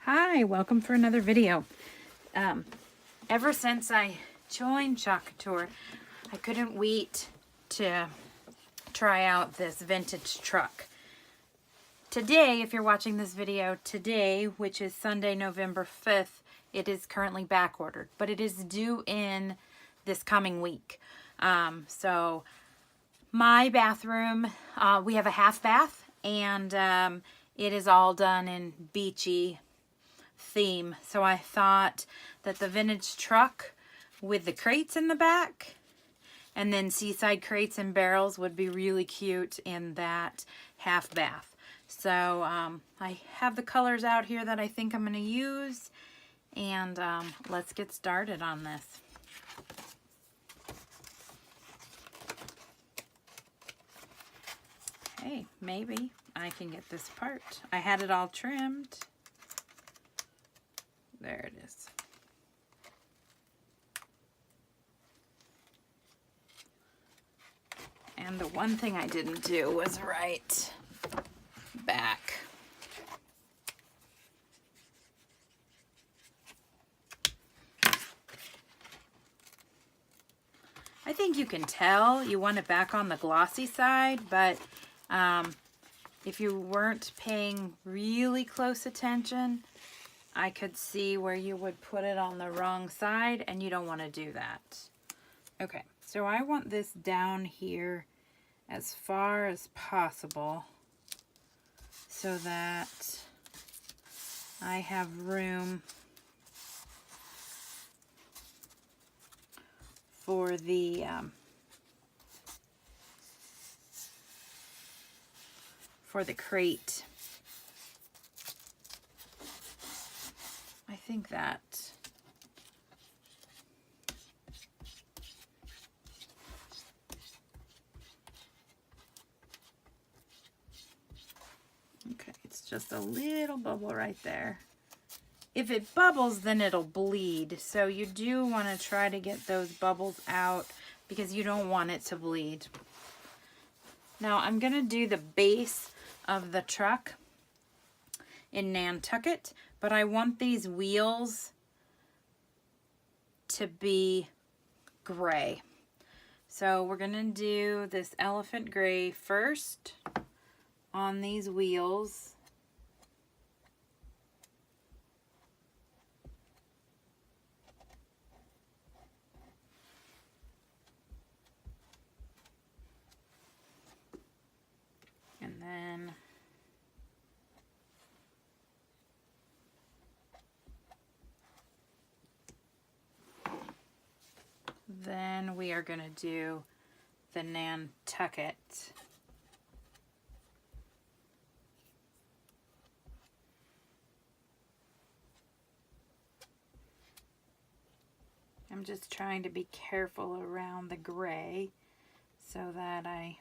Hi, welcome for another video. Ever since I joined Couture, I couldn't wait to try out this vintage truck. Today, if you're watching this video today, which is Sunday, November 5th, it is currently back ordered, but it is due in this coming week. So my bathroom, we have a half bath, and it is all done in beachy theme. So I thought that the vintage truck with the crates in the back and then seaside crates and barrels would be really cute in that half bath. So I have the colors out here that I think I'm going to use, and let's get started on this. Hey, maybe I can get this part. I had it all trimmed. There it is. And the one thing I didn't do was right back. I think you can tell you want it back on the glossy side, but if you weren't paying really close attention, I could see where you would put it on the wrong side, and you don't want to do that. Okay, so I want this down here as far as possible so that I have room for the crate. I think that okay, it's just a little bubble right there. If it bubbles, then it'll bleed. So you do want to try to get those bubbles out because you don't want it to bleed. Now I'm going to do the base of the truck in Nantucket, but I want these wheels to be gray. So we're going to do this elephant gray first on these wheels. And then we are going to do the Nantucket. I'm just trying to be careful around the gray so that I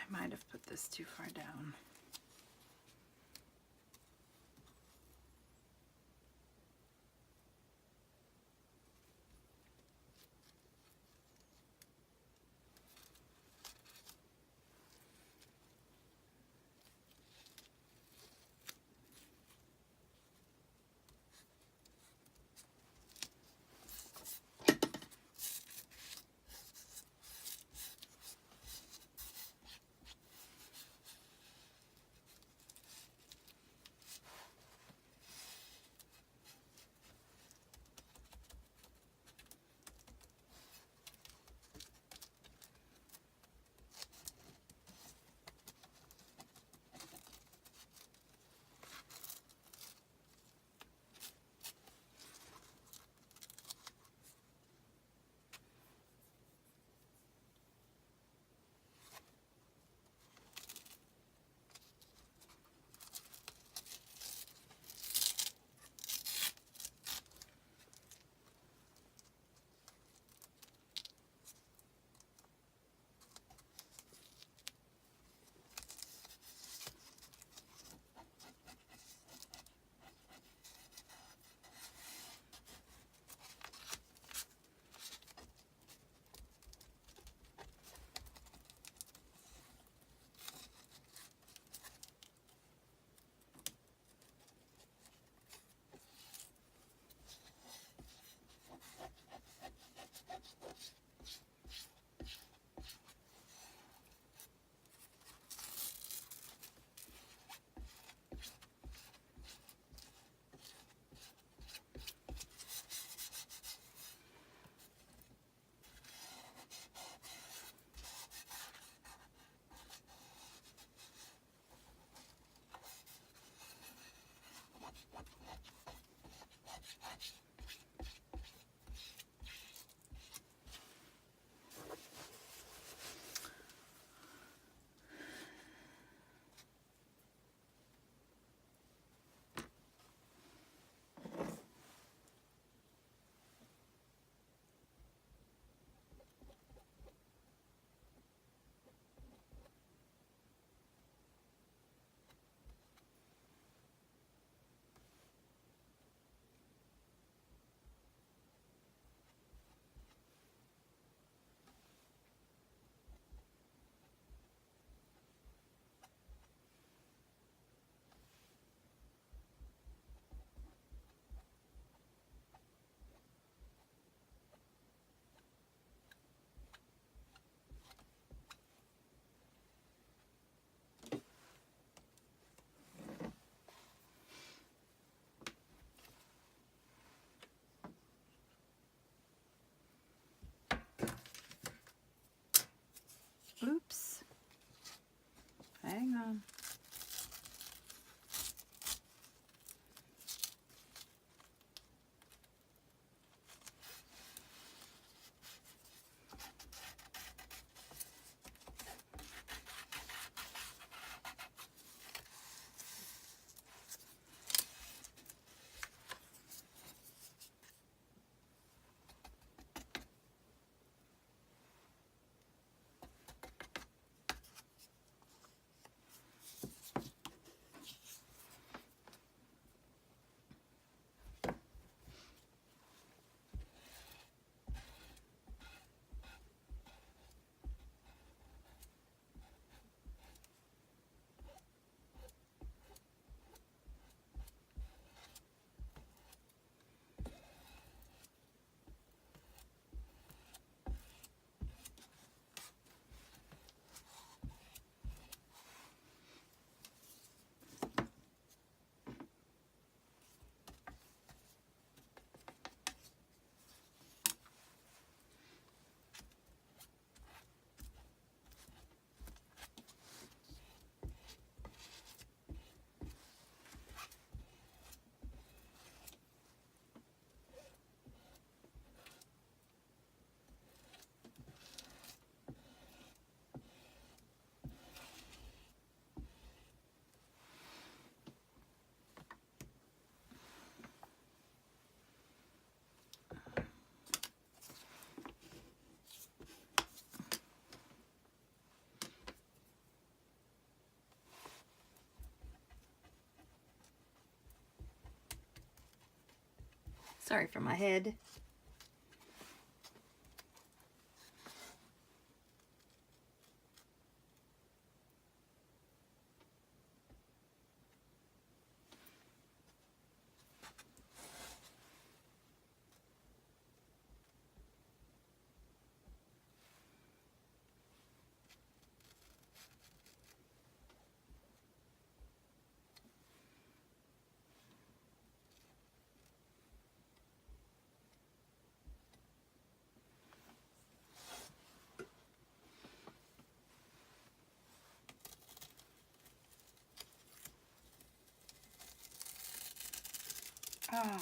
might have put this too far down. Sorry for my head. Oh.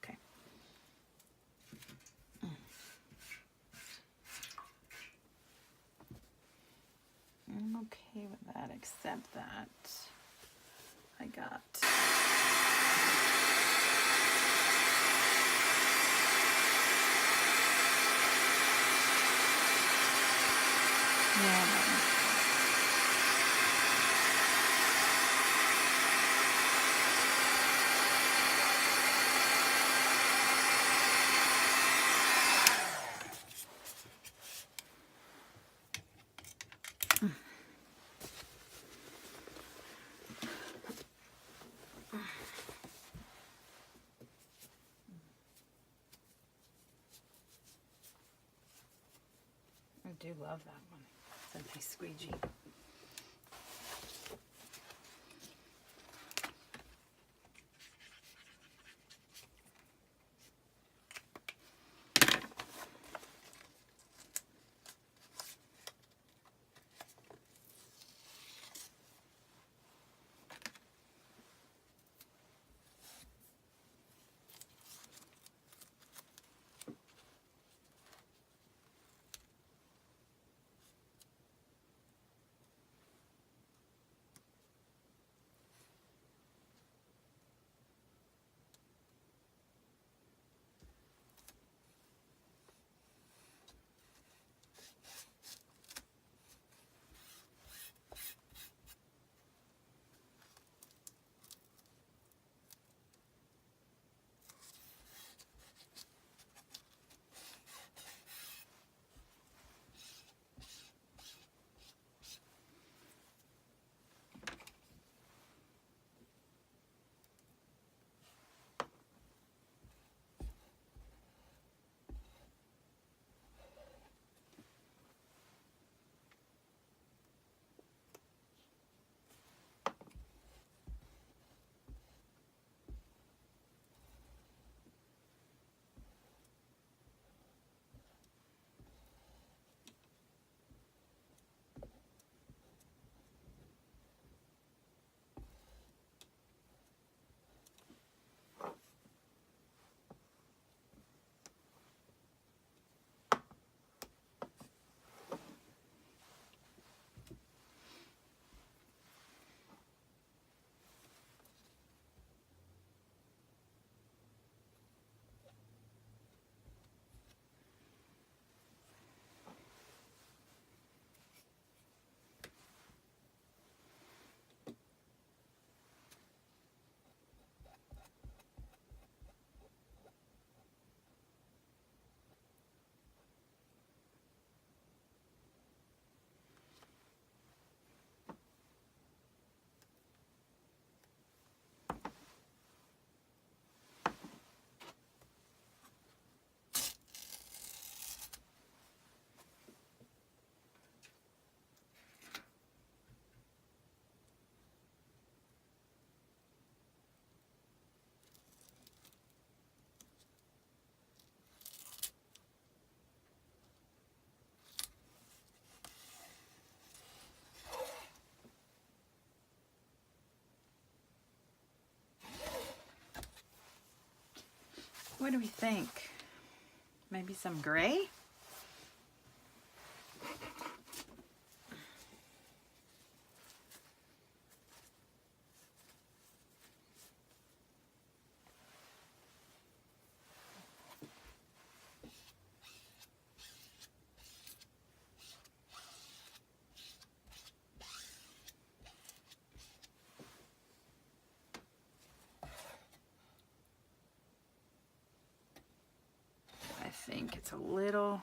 Okay. I'm okay with that, except that I got... Yeah. I do love that one. It's a nice squeegee. What do we think? Maybe some gray? think it's a little...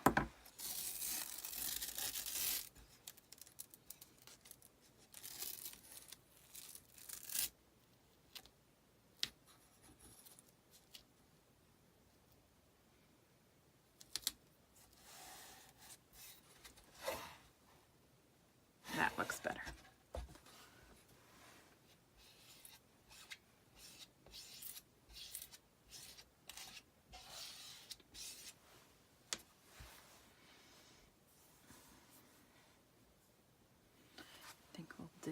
That looks better. I think we'll do...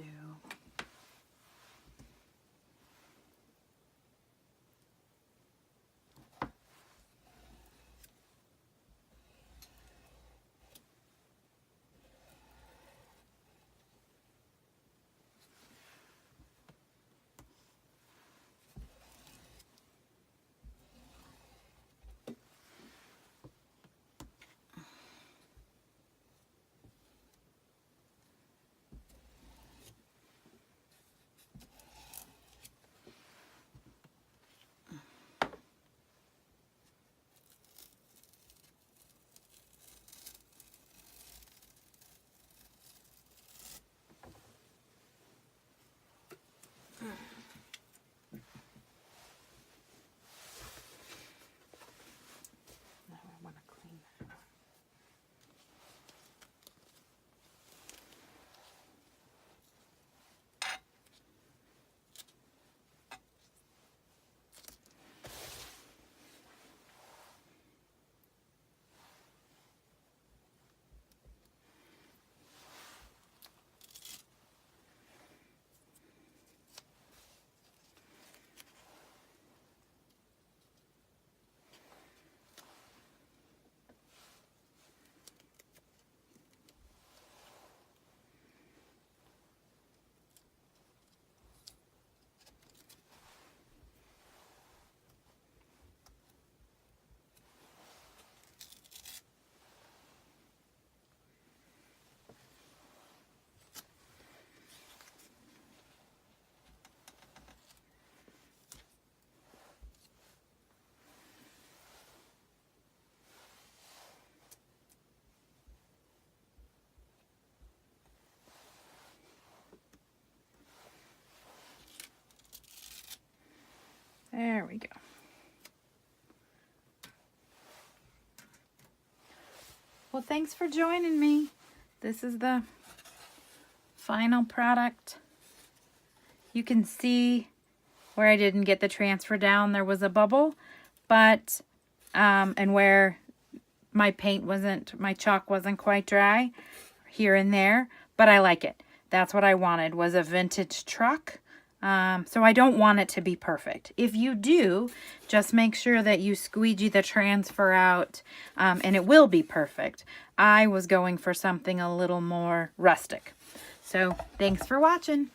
Now I want to clean that up. There we go. Well, thanks for joining me. This is the final product. You can see where I didn't get the transfer down, there was a bubble, but, and where my paint wasn't, my chalk wasn't quite dry here and there, but I like it. That's what I wanted, was a vintage truck. So I don't want it to be perfect. If you do, just make sure that you squeegee the transfer out, and it will be perfect. I was going for something a little more rustic. So thanks for watching.